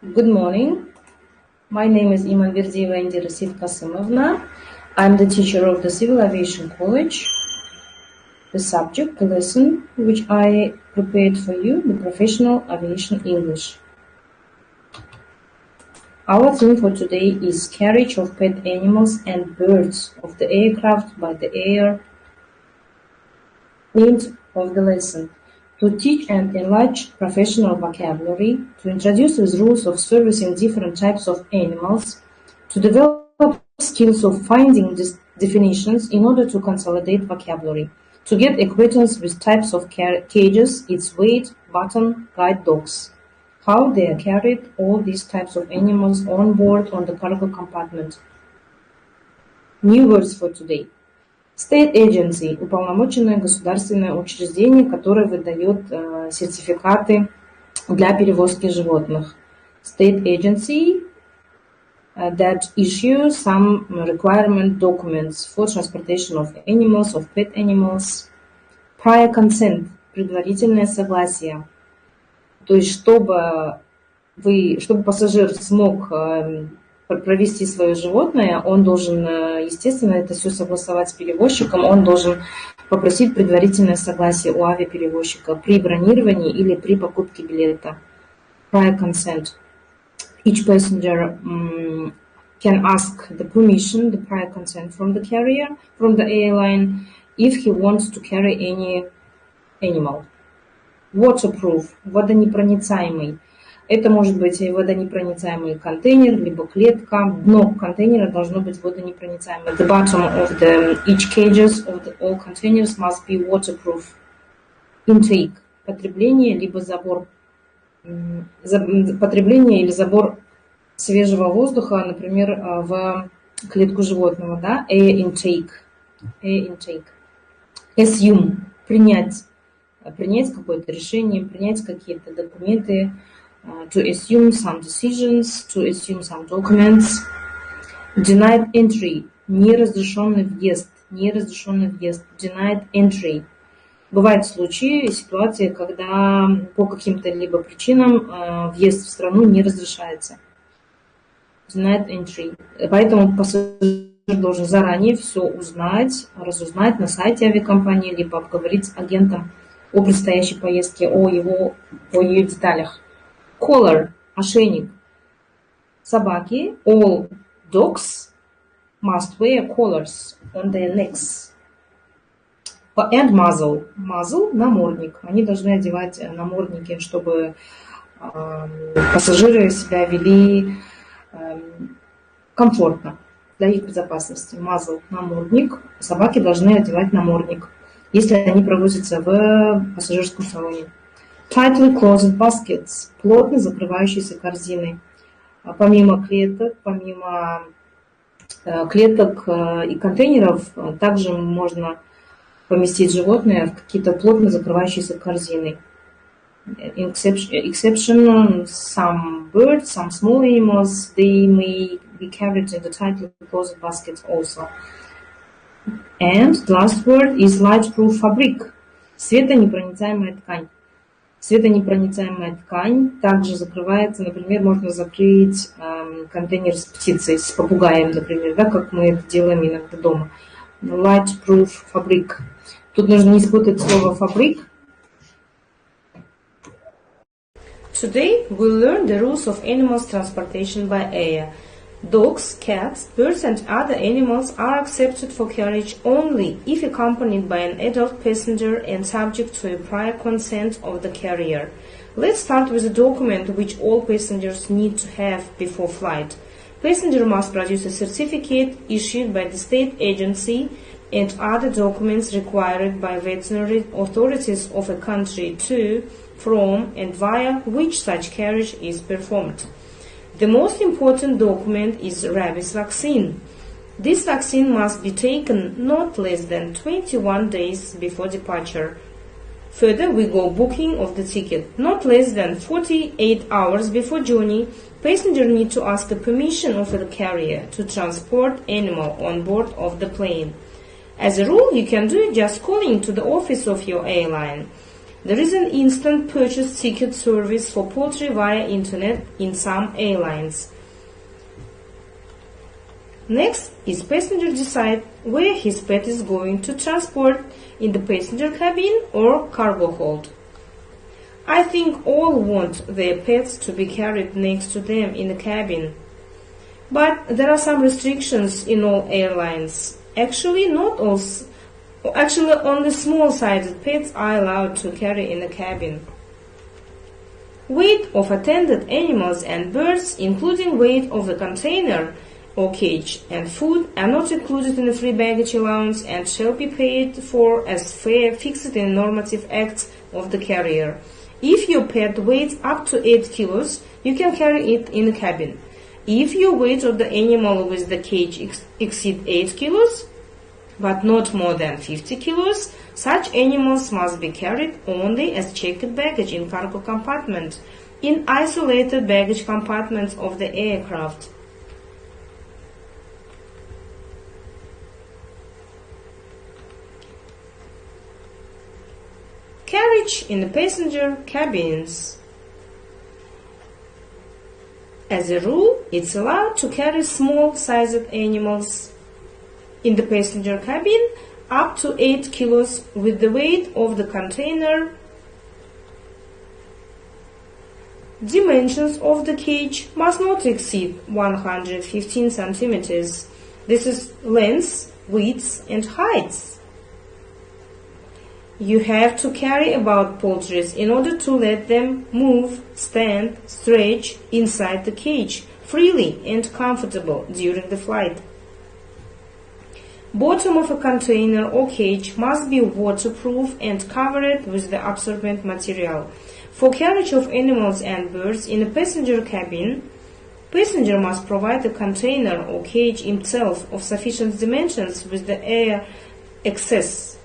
Good morning. My name is Iman Verdieva Indira Kasimovna. I'm the teacher of the Civil Aviation College. The subject, the lesson which I prepared for you, the Professional Aviation English. Our theme for today is carriage of pet animals and birds of the aircraft by the air. Aims of the lesson: to teach and enlarge professional vocabulary, to introduce the rules of servicing different types of animals, to develop skills of finding these definitions in order to consolidate vocabulary, to get acquaintance with types of cages, its weight, button, guide dogs, how they are carried, all these types of animals on board on the cargo compartment. New words for today. State Agency – уполномоченное государственное учреждение, которое выдает сертификаты для перевозки животных. State Agency that issues some requirement documents for transportation of animals, of pet animals. Prior consent – предварительное согласие. То есть, чтобы пассажир смог провести свое животное, он должен, естественно, это все согласовать с перевозчиком, он должен попросить предварительное согласие у авиаперевозчика при бронировании или при покупке билета. Prior consent. Each passenger can ask the permission, the prior consent from the carrier, from the airline, if he wants to carry any animal. Waterproof, водонепроницаемый. Это может быть водонепроницаемый контейнер, либо клетка. Дно контейнера должно быть водонепроницаемое. The bottom of each cages of all containers must be waterproof. Intake. Потребление, либо забор. Потребление или забор свежего воздуха, например, в клетку животного. Да? Air intake. Air intake. Assume. Принять. Принять какое-то решение, принять какие-то документы. To assume some decisions, to assume some documents. Denied entry, неразрешенный въезд, неразрешенный въезд. Denied entry. Бывают случаи, ситуации, когда по каким-то либо причинам въезд в страну не разрешается. Denied entry. Поэтому пассажир должен заранее все узнать, разузнать на сайте авиакомпании, либо обговорить с агентом о предстоящей поездке, о ее деталях. Collar – ошейник. Собаки, all dogs must wear collars on their necks. And muzzle. Muzzle – намордник. Они должны одевать намордники, чтобы пассажиры себя вели комфортно для их безопасности. Muzzle – намордник. Собаки должны одевать намордник, если они провозятся в пассажирском салоне. Tightly closed baskets – плотно закрывающиеся корзины. Помимо клеток и контейнеров, также можно поместить животное в какие-то плотно закрывающиеся корзины. Exception, some birds, some small animals, they may be carried in the tightly closed baskets also. And the last word is light-proof fabric – светонепроницаемая ткань. Светонепроницаемая ткань также закрывается, например, можно закрыть контейнер с птицей, с попугаем, например, да, как мы это делаем иногда дома. Light-proof fabric. Тут нужно не спутать слово фабрик. Today we'll learn the rules of animals transportation by air. Dogs, cats, birds and other animals are accepted for carriage only if accompanied by an adult passenger and subject to a prior consent of the carrier. Let's start with a document which all passengers need to have before flight. Passenger must produce a certificate issued by the state agency and other documents required by veterinary authorities of a country to, from and via which such carriage is performed. The most important document is rabies vaccine. This vaccine must be taken not less than 21 days before departure. Further, we go booking of the ticket. Not less than 48 hours before journey, passenger need to ask the permission of the carrier to transport animal on board of the plane. As a rule, you can do it just calling to the office of your airline. There is an instant purchase ticket service for poultry via internet in some airlines. Next is passenger decide where his pet is going to transport, in the passenger cabin or cargo hold. I think all want their pets to be carried next to them in the cabin. But there are some restrictions in all airlines. Actually, only small-sized pets are allowed to carry in the cabin. Weight of attended animals and birds, including weight of the container or cage, and food are not included in the free baggage allowance and shall be paid for as fare fixed in normative acts of the carrier. If your pet weighs up to 8 kilos, you can carry it in the cabin. If your weight of the animal with the cage exceeds 8 kilos, but not more than 50 kilos, such animals must be carried only as checked baggage in cargo compartment, in isolated baggage compartments of the aircraft. Carriage in the passenger cabins. As a rule, it's allowed to carry small-sized animals in the passenger cabin up to 8 kilos with the weight of the container. Dimensions of the cage must not exceed 115 centimeters. This is length, width, and height. You have to carry about poultries in order to let them move, stand, stretch inside the cage freely and comfortable during the flight. Bottom of a container or cage must be waterproof and covered with the absorbent material. For carriage of animals and birds in a passenger cabin, passenger must provide the container or cage himself of sufficient dimensions with the air access.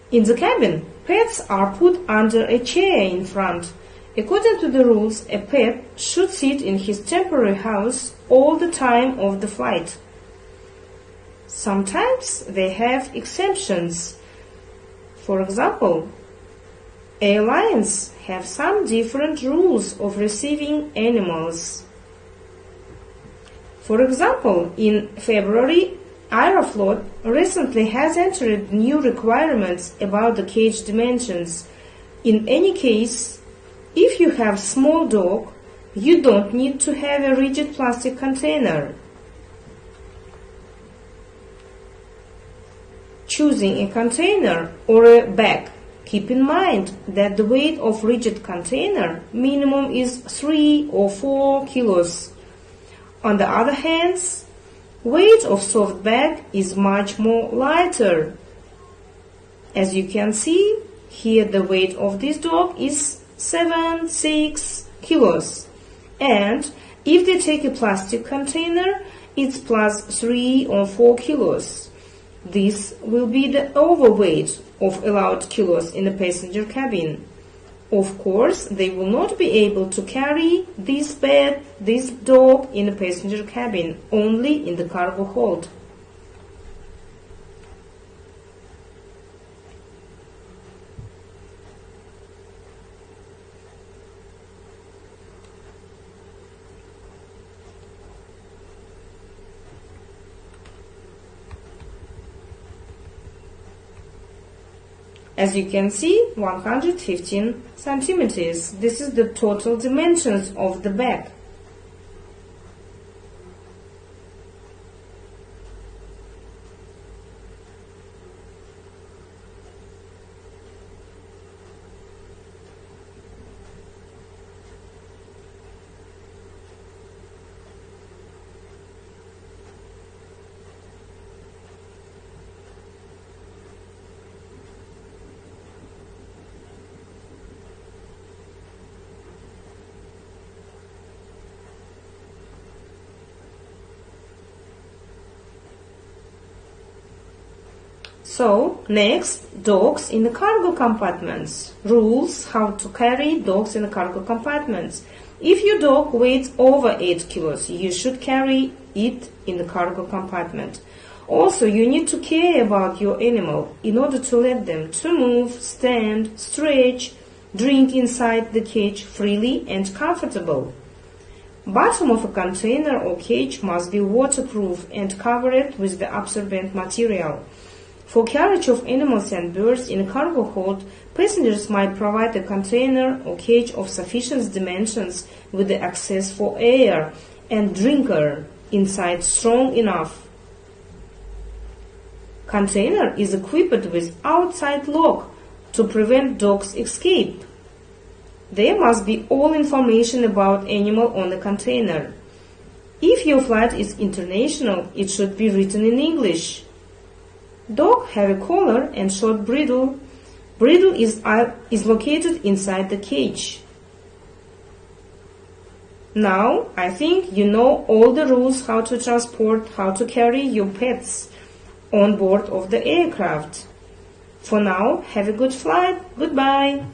In the cabin, pets are put under a chair in front. According to the rules, a pet should sit in his temporary house all the time of the flight. Sometimes they have exemptions. For example, airlines have some different rules of receiving animals. For example, in February, Aeroflot recently has entered new requirements about the cage dimensions. In any case, if you have small dog, you don't need to have a rigid plastic container. Choosing a container or a bag, keep in mind that the weight of rigid container minimum is 3 or 4 kilos. On the other hand, weight of soft bag is much more lighter. As you can see, here the weight of this dog is 6 kilos. And if they take a plastic container, it's plus 3 or 4 kilos. This will be the overweight of allowed kilos in the passenger cabin. Of course, they will not be able to carry this dog in the passenger cabin, only in the cargo hold. As you can see, 115 centimeters. This is the total dimensions of the bag. So, next, dogs in the cargo compartments. Rules how to carry dogs in the cargo compartments. If your dog weighs over 8 kilos, you should carry it in the cargo compartment. Also, you need to care about your animal in order to let them to move, stand, stretch, drink inside the cage freely and comfortable. Bottom of a container or cage must be waterproof and covered with the absorbent material. For carriage of animals and birds in a cargo hold, passengers might provide a container or cage of sufficient dimensions with the access for air and drinker inside strong enough. Container is equipped with outside lock to prevent dogs' escape. There must be all information about animal on the container. If your flight is international, it should be written in English. Dog have a collar and short bridle. Bridle is located inside the cage. Now, I think you know all the rules how to transport, how to carry your pets on board of the aircraft. For now, have a good flight. Goodbye.